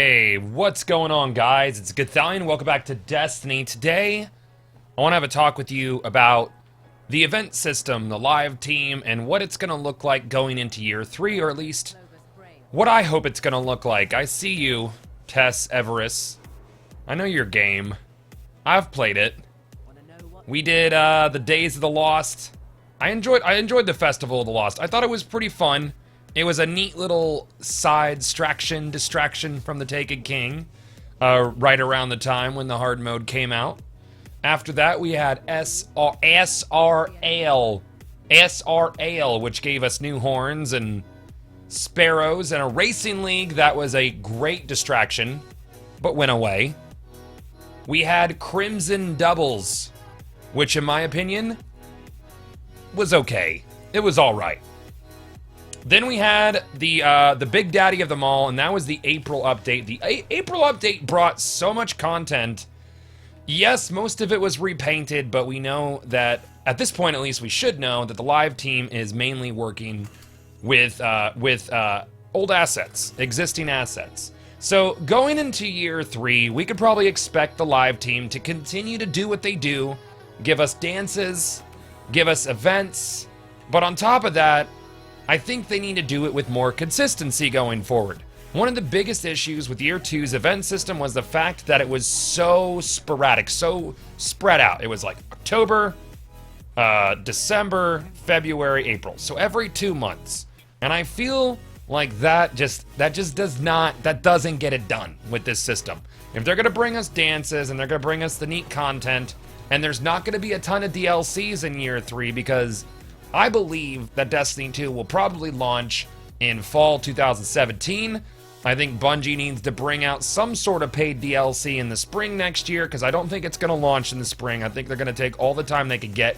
Hey, what's going on, guys? It's Gathalion. Welcome back to Destiny. Today, I want to have a talk with you about the event system, the live team, and what it's going to look like going into year 3, or at least what I hope it's going to look like. I see you, Tess Everest. I know your game. I've played it. We did the Days of the Lost. I enjoyed the Festival of the Lost. I thought it was pretty fun. It was a neat little side distraction from the Taken King, right around the time when the hard mode came out. After that, we had SRAL, which gave us new horns and sparrows, and a racing league that was a great distraction, but went away. We had Crimson Doubles, which in my opinion was okay. It was all right. Then we had the big daddy of them all, and that was the April update. The April update brought so much content. Yes, most of it was repainted, but we know that, at this point at least, we should know that the live team is mainly working with old assets, existing assets. So going into year 3, we could probably expect the live team to continue to do what they do, give us dances, give us events, but on top of that, I think they need to do it with more consistency going forward. One of the biggest issues with year 2's event system was the fact that it was so sporadic, so spread out. It was like October, December, February, April. So every 2 months. And I feel like that doesn't get it done with this system. If they're gonna bring us dances and they're gonna bring us the neat content, and there's not gonna be a ton of DLCs in year 3 because I believe that Destiny 2 will probably launch in fall 2017. I think Bungie needs to bring out some sort of paid DLC in the spring next year, because I don't think it's going to launch in the spring. I think they're going to take all the time they could get.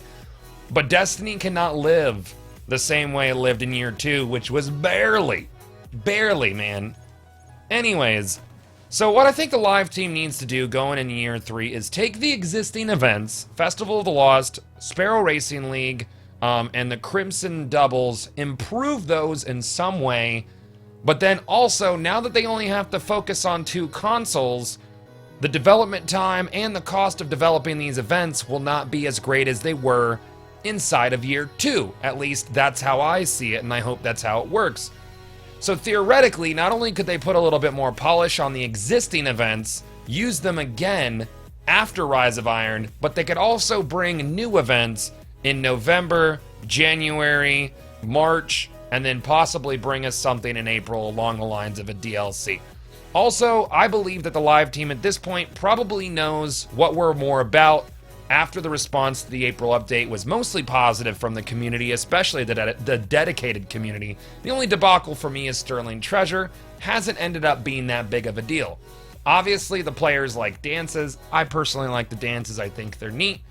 But Destiny cannot live the same way it lived in year 2, which was barely, man. Anyways, so what I think the live team needs to do going into year 3 is take the existing events, Festival of the Lost, Sparrow Racing League, and the Crimson Doubles, improve those in some way, but then also, now that they only have to focus on 2 consoles, the development time and the cost of developing these events will not be as great as they were inside of year 2. At least that's how I see it, and I hope that's how it works. So theoretically, not only could they put a little bit more polish on the existing events, use them again after Rise of Iron, but they could also bring new events in November, January, March, and then possibly bring us something in April along the lines of a DLC. Also, I believe that the live team at this point probably knows what we're more about after the response to the April update was mostly positive from the community, especially the dedicated community. The only debacle for me is Sterling Treasure. Hasn't ended up being that big of a deal. Obviously, the players like dances. I personally like the dances. I think they're neat.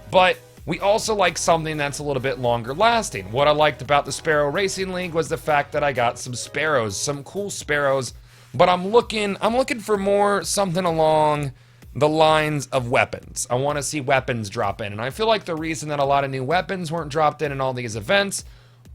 But we also like something that's a little bit longer lasting. What I liked about the Sparrow Racing League was the fact that I got some sparrows, some cool sparrows, but I'm looking for more something along the lines of weapons. I want to see weapons drop in, and I feel like the reason that a lot of new weapons weren't dropped in all these events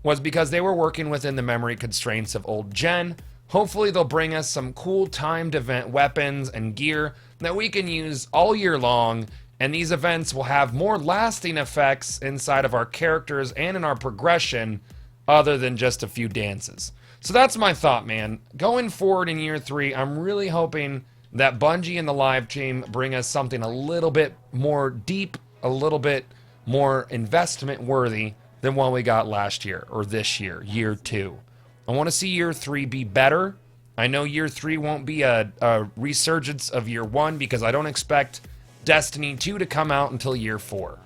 was because they were working within the memory constraints of old gen. Hopefully they'll bring us some cool timed event weapons and gear that we can use all year long, and these events will have more lasting effects inside of our characters and in our progression other than just a few dances. So that's my thought, man. Going forward in year 3, I'm really hoping that Bungie and the live team bring us something a little bit more deep, a little bit more investment worthy than what we got last year or this year, year 2. I want to see year 3 be better. I know year 3 won't be a resurgence of year 1 because I don't expect Destiny 2 to come out until year 4.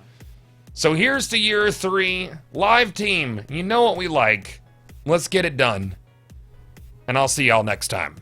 So here's to year 3. Live team, you know what we like. Let's get it done. And I'll see y'all next time.